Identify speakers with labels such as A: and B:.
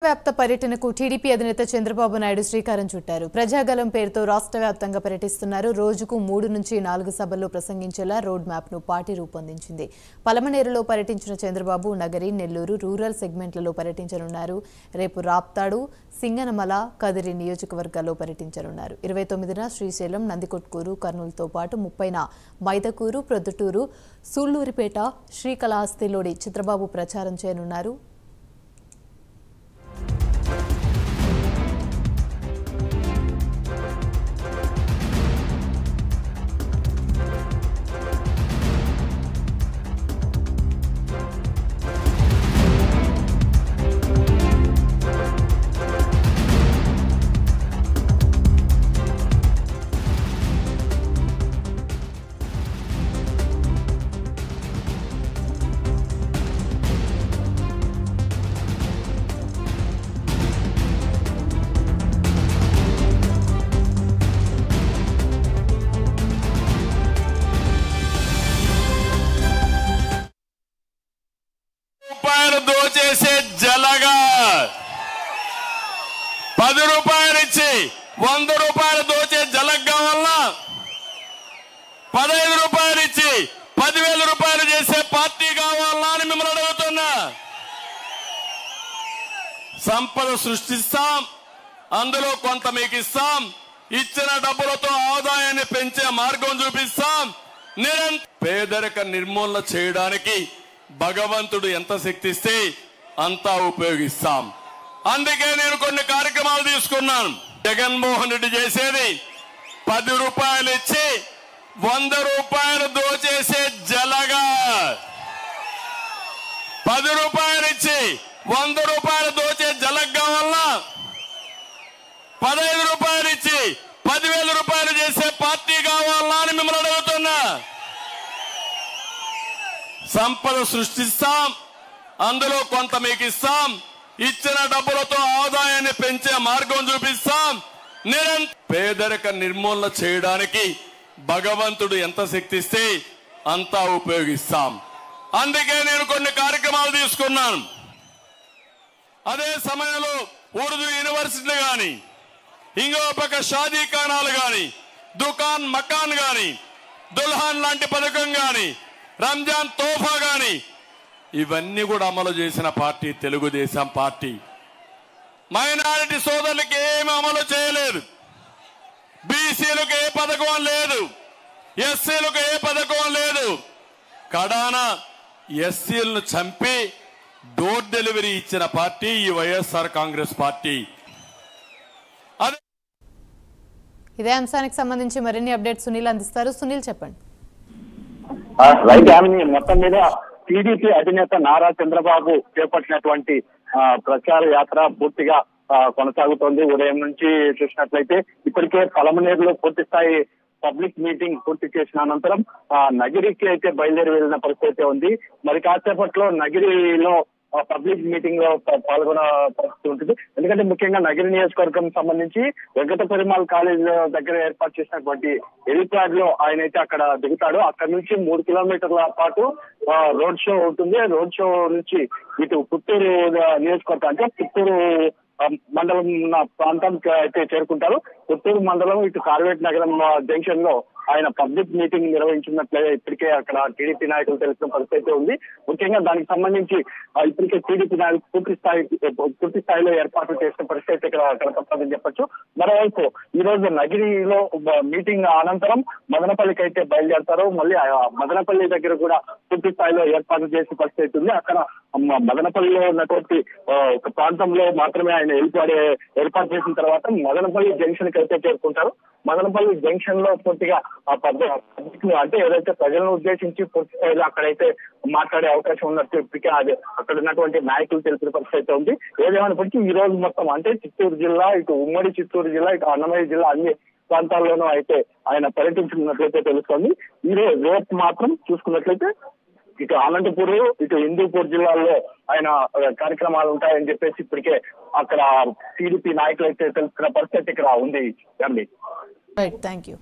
A: వ్యాప్త పర్యటనకు టీడీపీ అధినేత చంద్రబాబు నాయుడు శ్రీకారం చుట్టారు. ప్రజాగలం పేరుతో రాష్ట్ర వ్యాప్తంగా పర్యటిస్తున్నారు. రోజుకు 3 నుంచి 4 సభల్లో ప్రసంగించేలా రోడ్ మ్యాప్ ను పార్టీ రూపొందించింది. పలమనేరులో పర్యటించిన చంద్రబాబు నగరి, నెల్లూరు రూరల్ సెగ్మెంట్లలో పర్యటించనున్నారు. రేపు రాప్తాడు, సింగనమల, కదిరి నియోజకవర్గాల్లో పర్యటించనున్నారు. 29న శ్రీశైలం, నందికొట్కూరు, కర్నూలుతో పాటు 30న మైదకూరు, ప్రొద్దుటూరు, సూళ్లూరిపేట, శ్రీకాళహస్తిలోని చంద్రబాబు ప్రచారం చేయనున్నారు.
B: దోచేసే జలగా 10 రూపాయలు ఇచ్చి 100 రూపాయలు దోచే జలగ్ కావాలన్నా 15 రూపాయలు ఇచ్చి 10,000 రూపాయలు చేసే పార్టీ కావాలన్నా అని మిమ్మల్ని అడుగుతున్నా. సంపద సృష్టిస్తాం, అందులో కొంత మీకు ఇస్తాం, ఇచ్చిన డబ్బులతో ఆదాయాన్ని పెంచే మార్గం చూపిస్తాం. పేదరిక నిర్మూలన చేయడానికి భగవంతుడు ఎంత శక్తి ఇస్తే అంతా ఉపయోగిస్తాం. అందుకే నేను కొన్ని కార్యక్రమాలు తీసుకున్నాను. జగన్మోహన్ రెడ్డి చేసేది 10 రూపాయలు ఇచ్చి 100 రూపాయలు దోచేసే జలగా, 10 రూపాయలు ఇచ్చి 100 రూపాయలు దోచే జలగ్ కావాలన్నా 15 రూపాయలు ఇచ్చి 10,000 రూపాయలు చేసే పార్టీ కావాలన్నా అని మిమ్మల్ని అడుగుతున్నా. సంపద సృష్టిస్తాం, అందులో కొంత మీకు ఇస్తాం, ఇచ్చిన డబ్బులతో ఆదాయాన్ని పెంచే మార్గం చూపిస్తాం. పేదరిక నిర్మూలన చేయడానికి భగవంతుడు ఎంత శక్తి ఇస్తే అంతా ఉపయోగిస్తాం. అందుకే నేను కొన్ని కార్యక్రమాలు తీసుకున్నాను. అదే సమయంలో ఉర్దూ యూనివర్సిటీ గాని, ఇంకో పక్క షాదీ ఖానాలు గాని, దుకాన్ మకాన్ గాని, దుల్హాన్ లాంటి పథకం గాని, రంజాన్ తోఫా గాని, ఇవన్నీ కూడా అమలు చేసిన పార్టీ తెలుగుదేశం పార్టీ. మైనారిటీ సోదరులకి ఏమి అమలు చేయలేదు. బీసీలకు ఏ పథకం లేదు, ఎస్సీలకు ఏ పథకం లేదు. కడాన ఎస్సీలను చంపి డోర్ డెలివరీ ఇచ్చిన పార్టీ ఈ వైఎస్ఆర్ కాంగ్రెస్ పార్టీ.
A: ఇదే అంశానికి సంబంధించి మరిన్ని అప్డేట్స్ సునీల్ అందిస్తారు. సునీల్ చెప్పండి.
C: రైట్ ఆమె మొత్తం మీద టీడీపీ అధినేత నారా చంద్రబాబు చేపట్టినటువంటి ప్రచార యాత్ర పూర్తిగా కొనసాగుతోంది. ఉదయం నుంచి చూసినట్లయితే ఇప్పటికే పలమనేరులో పూర్తి స్థాయి పబ్లిక్ మీటింగ్ పూర్తి చేసిన అనంతరం నగిరికి అయితే బయలుదేరి వెళ్లిన పరిస్థితి ఉంది. మరి కాసేపట్లో నగిరిలో పబ్లిక్ మీటింగ్ లో పాల్గొన పరిస్థితి ఉంటుంది. ఎందుకంటే ముఖ్యంగా నగిరి నియోజకవర్గం సంబంధించి వెంకట పెరుమాళ్ కాలేజ్ దగ్గర ఏర్పాటు చేసినటువంటి హెలిప్యాడ్ లో ఆయన అయితే అక్కడ దిగుతాడు. అక్కడ నుంచి 3 కిలోమీటర్ల పాటు రోడ్ షో ఉంటుంది. రోడ్ షో నుంచి ఇటు పుత్తూరు నియోజకవర్గం అంటే పుత్తూరు మండలం ప్రాంతానికి అయితే చేరుకుంటారు. పుత్తూరు మండలం ఇటు కార్వేట్ నగరం జంక్షన్ లో ఆయన పబ్లిక్ మీటింగ్ నిర్వహించినట్లయితే ఇప్పటికే అక్కడ టీడీపీ నాయకులు తెలిసిన పరిస్థితి ఉంది. ముఖ్యంగా దానికి సంబంధించి ఇప్పటికే టీడీపీ నాయకులు పూర్తి స్థాయిలో ఏర్పాట్లు చేసిన పరిస్థితి ఇక్కడ కనపడుతుందని చెప్పొచ్చు. మరోవైపు ఈ రోజు నగిరిలో మీటింగ్ అనంతరం మదనపల్లికి అయితే బయలుదేరతారు. మళ్ళీ మదనపల్లి దగ్గర కూడా పూర్తి స్థాయిలో ఏర్పాట్లు చేసిన పరిస్థితి ఉంది. అక్కడ మదనపల్లిలో ఉన్నటువంటి ఒక ప్రాంతంలో మాత్రమే ఆయన ఏర్పాటు చేసిన తర్వాత మదనపల్లి జంక్షన్ కి అయితే చేరుకుంటారు. మదనపల్లి జంక్షన్ లో పూర్తిగా అంటే ఏదైతే ప్రజలను ఉద్దేశించి పూర్తి స్థాయిలో అక్కడైతే మాట్లాడే అవకాశం ఉన్నట్టు ఇప్పటికే అది అక్కడ ఉన్నటువంటి నాయకులు తెలిసిన పరిస్థితి ఉంది. ఏదేమైనప్పటికీ ఈ రోజు మొత్తం అంటే చిత్తూరు జిల్లా, ఇటు ఉమ్మడి చిత్తూరు జిల్లా, ఇటు అన్నమయ్య జిల్లా అన్ని ప్రాంతాల్లోనూ అయితే ఆయన పర్యటించుకున్నట్లయితే తెలుస్తోంది. ఈ రోజు రేపు మాత్రం చూసుకున్నట్లయితే ఇటు అనంతపూర్, ఇటు హిందూపూర్ జిల్లాల్లో ఆయన కార్యక్రమాలు ఉంటాయని చెప్పేసి ఇప్పటికే అక్కడ టీడీపీ నాయకులు అయితే తెలుసుకున్న పరిస్థితి ఇక్కడ ఉంది.
A: Right, thank you.